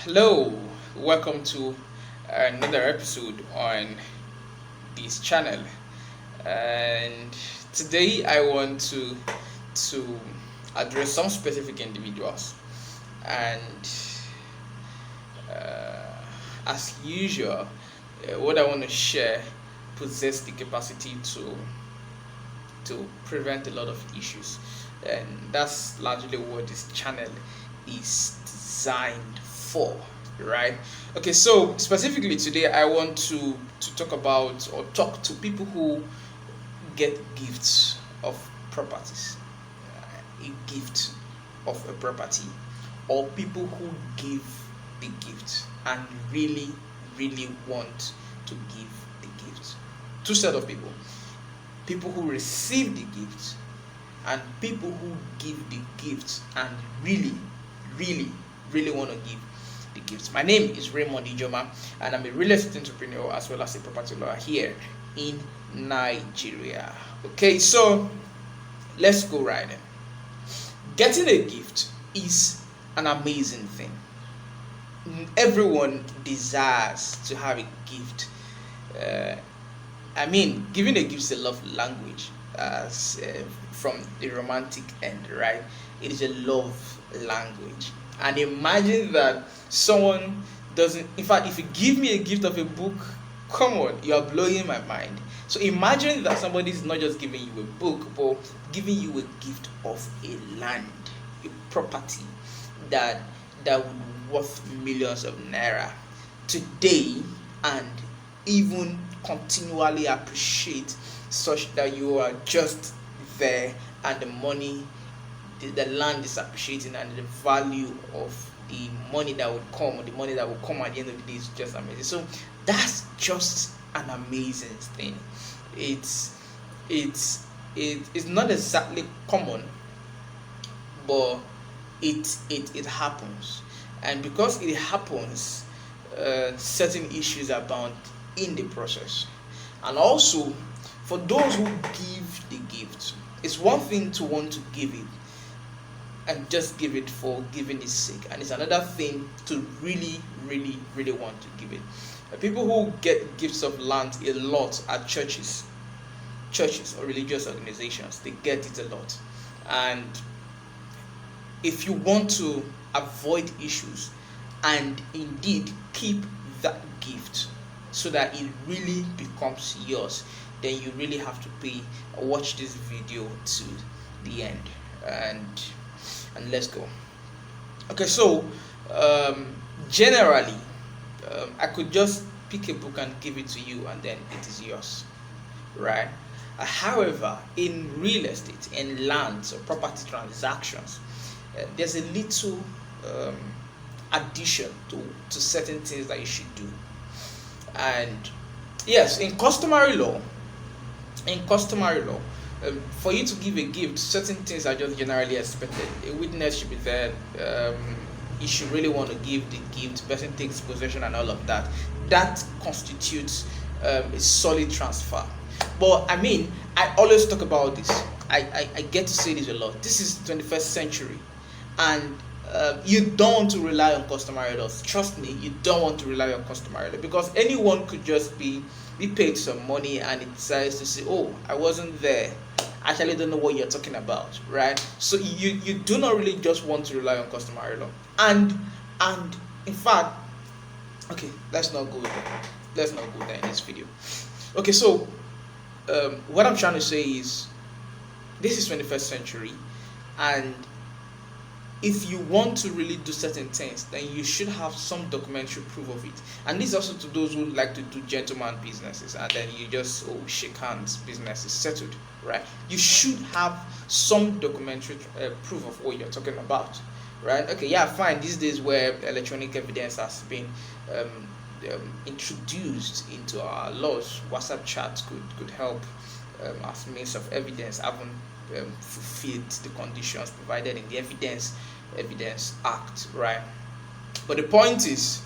Hello, welcome to another episode on this channel. And today I want to address some specific individuals. And as usual, what I want to share possess the capacity to prevent a lot of issues, and that's largely what this channel is designed for, right? Okay, so specifically today I want to talk about or talk to people who get gifts of properties, a gift of a property, or people who give the gift and really want to give the gift. Two set of people who receive the gift and people who give the gift and really want to give the gift. My name is Raymond Ijeomah, and I'm a real estate entrepreneur as well as a property lawyer here in Nigeria. Okay, so let's go right in. Getting a gift is an amazing thing. Everyone desires to have a gift. Giving a gift is a love language, as from the romantic end, right? It is a love language. And imagine that someone doesn't, in fact, if you give me a gift of a book, come on, you are blowing my mind. So imagine that somebody is not just giving you a book, but giving you a gift of a land, a property that would be worth millions of naira today, and even continually appreciate, such that you are just there and the money, the land is appreciating, and the value of the money that would come, or the money that will come at the end of the day, is just amazing. So that's just an amazing thing. It's not exactly common, but it happens. And because it happens, certain issues are bound in the process. And also, for those who give the gift, it's one thing to want to give it and just give it for giving its sake, and it's another thing to really want to give it. People who get gifts of land a lot are churches or religious organizations. They get it a lot. And if you want to avoid issues and indeed keep that gift so that it really becomes yours, then you really have to watch this video to the end. And let's go. Okay, so generally, I could just pick a book and give it to you, and then it is yours, right? However, in real estate, in lands or property transactions, there's a little addition to certain things that you should do. And yes, in customary law, for you to give a gift, certain things are just generally expected. A witness should be there. You should really want to give the gift. Person takes possession and all of that. That constitutes a solid transfer. But I always talk about this. I get to say this a lot. This is the 21st century, and you don't want to rely on customary laws. Trust me, you don't want to rely on customary law, because anyone could just be paid some money and it decides to say, "Oh, I wasn't there. I actually don't know what you're talking about," right? So you do not really just want to rely on customary law. And in fact, okay, let's not go there in this video. Okay, so what I'm trying to say is, this is 21st century, and if you want to really do certain things, then you should have some documentary proof of it. And this is also to those who like to do gentleman businesses, and then you just shake hands, business is settled, right? You should have some documentary proof of what you're talking about, right? Okay, yeah, fine. These days where electronic evidence has been introduced into our laws, WhatsApp chats could help as means of evidence, haven't fulfilled the conditions provided in the Evidence Act, right? But the point is,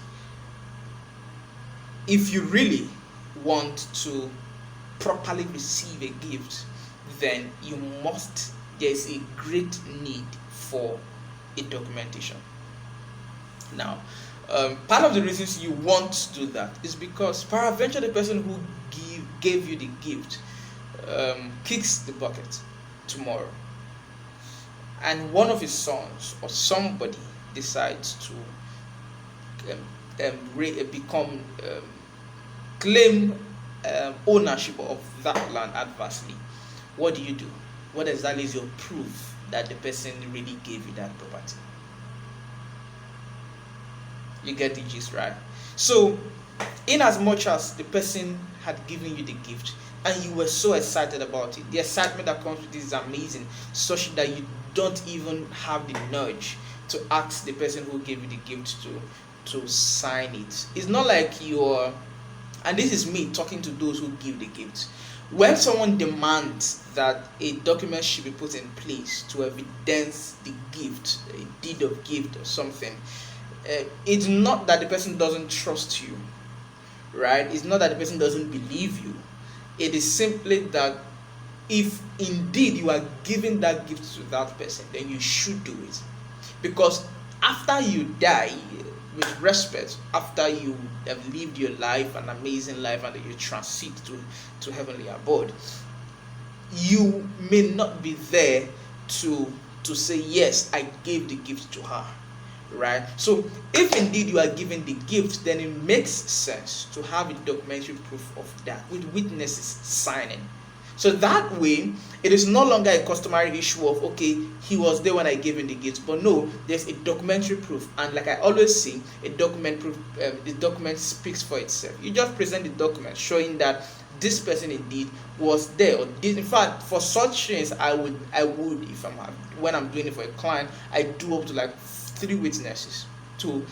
if you really want to properly receive a gift, then there's a great need for a documentation. Now, part of the reasons you want to do that is because peradventure the person who gave you the gift kicks the bucket tomorrow, and one of his sons or somebody decides to become claim ownership of that land adversely. What do? What exactly is your proof that the person really gave you that property? You get the gist, right? So, in as much as the person had given you the gift and you were so excited about it, the excitement that comes with this is amazing, such that you don't even have the nudge to ask the person who gave you the gift to sign it. It's not like you're, and this is me talking to those who give the gift. When someone demands that a document should be put in place to evidence the gift, a deed of gift or something, it's not that the person doesn't trust you, right? It's not that the person doesn't believe you. It is simply that if indeed you are giving that gift to that person, then you should do it. Because after you die, with respect, after you have lived your life, an amazing life, and you transit to heavenly abode, you may not be there to say, yes, I gave the gift to her, right? So if indeed you are giving the gift, then it makes sense to have a documentary proof of that with witnesses signing. So that way, it is no longer a customary issue of, okay, he was there when I gave him the gift, but no, there's a documentary proof. And like I always say, a document proof, the document speaks for itself. You just present the document showing that this person indeed was there, or did. In fact, for such things, I would, if when I'm doing it for a client, I do up to like 3 witnesses to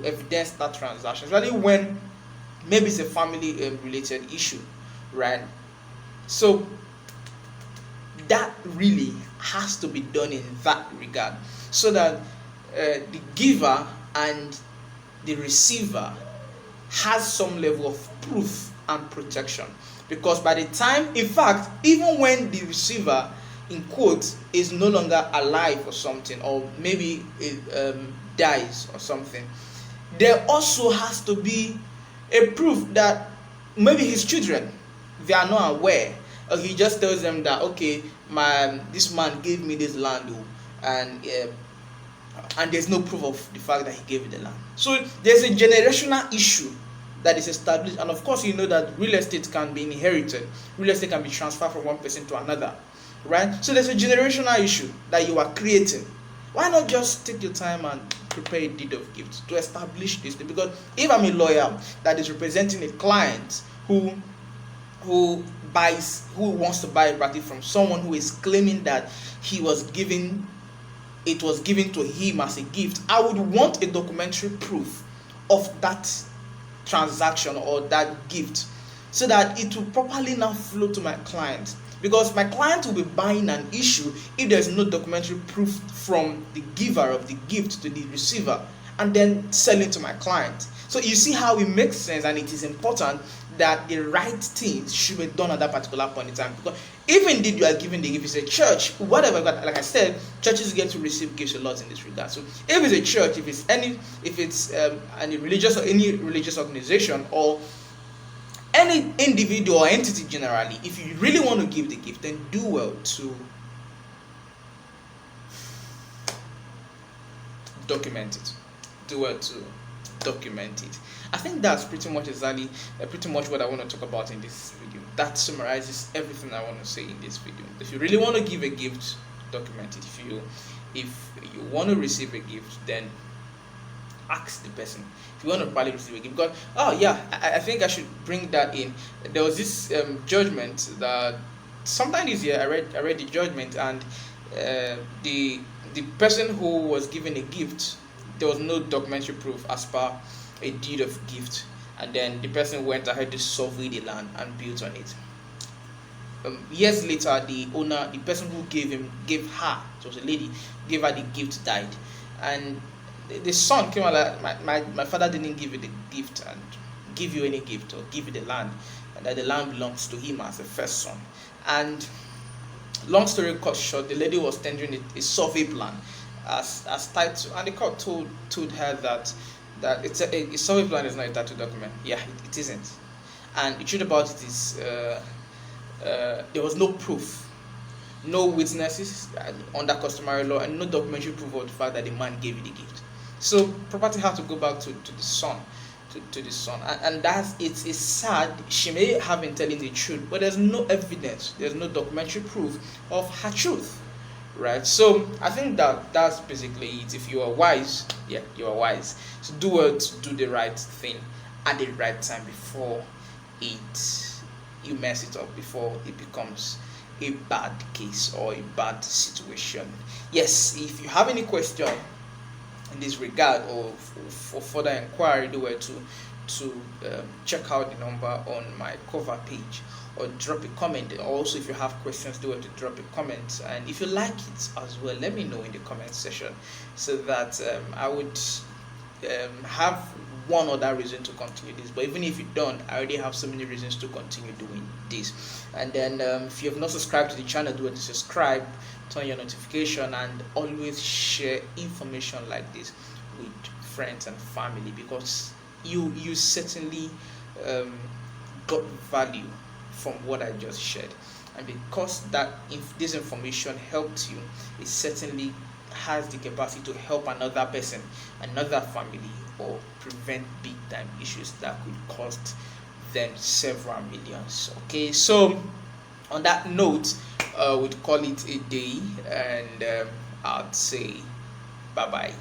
evidence that transaction, especially when maybe it's a family related issue, right? So that really has to be done in that regard, so that the giver and the receiver has some level of proof and protection. Because by the time, in fact, even when the receiver, in quotes, is no longer alive or something, or maybe it dies or something, there also has to be a proof that maybe his children, they are not aware, or he just tells them that, okay, this man gave me this land, and there's no proof of the fact that he gave you the land. So there's a generational issue that is established, and of course you know that real estate can be inherited, real estate can be transferred from one person to another, right? So there's a generational issue that you are creating. Why not just take your time and prepare a deed of gift to establish this? Because if I'm a lawyer that is representing a client who wants to buy a property from someone who is claiming that it was given to him as a gift, I would want a documentary proof of that transaction or that gift, so that it will properly now flow to my client. Because my client will be buying an issue if there's no documentary proof from the giver of the gift to the receiver, and then selling to my client. So you see how it makes sense, and it is important that the right things should be done at that particular point in time. Because if indeed you are giving the gift, it's a church, whatever, like I said, churches get to receive gifts a lot in this regard. So if it's a church, if it's any religious organization, or any individual or entity generally, if you really want to give the gift, then do well to document it. Do well to document it. I think that's pretty much what I want to talk about in this video. That summarizes everything I want to say in this video. If you really want to give a gift, document it. If you want to receive a gift, then ask the person if you want to probably receive a gift. Because I think I should bring that in. There was this judgment that sometime this year I read the judgment, and the person who was given a gift, there was no documentary proof as per a deed of gift, and then the person went ahead to survey the land and built on it. Years later, the person who gave her, it was a lady, gave her the gift, died, and the son came out like, my father didn't give you the gift and give you any gift or give you the land, and that the land belongs to him as a first son. And long story cut short, the lady was tendering a survey plan, as title, and the court told her that a survey plan is not a title document. Yeah, it isn't. And the truth about it is, there was no proof, no witnesses under customary law, and no documentary proof of the fact that the man gave you the gift. So property had to go back to the son, to the son, and that's it's sad. She may have been telling the truth, but there's no evidence, there's no documentary proof of her truth, right? So I think that's basically it. If you are wise, yeah, you are wise. So do the right thing at the right time before you mess it up, before it becomes a bad case or a bad situation. Yes, if you have any question in this regard, or for further inquiry, do well to check out the number on my cover page, or drop a comment. Also, if you have questions, do well to drop a comment, and if you like it as well, let me know in the comment section, so that I would have one other reason to continue this. But even if you don't, I already have so many reasons to continue doing this. And then if you have not subscribed to the channel, do it to subscribe, turn your notification, and always share information like this with friends and family, because you certainly got value from what I just shared, and because that if this information helped you, it certainly has the capacity to help another person, another family, or prevent big time issues that could cost them several millions. Okay, so on that note, we'd call it a day, and I'd say bye bye.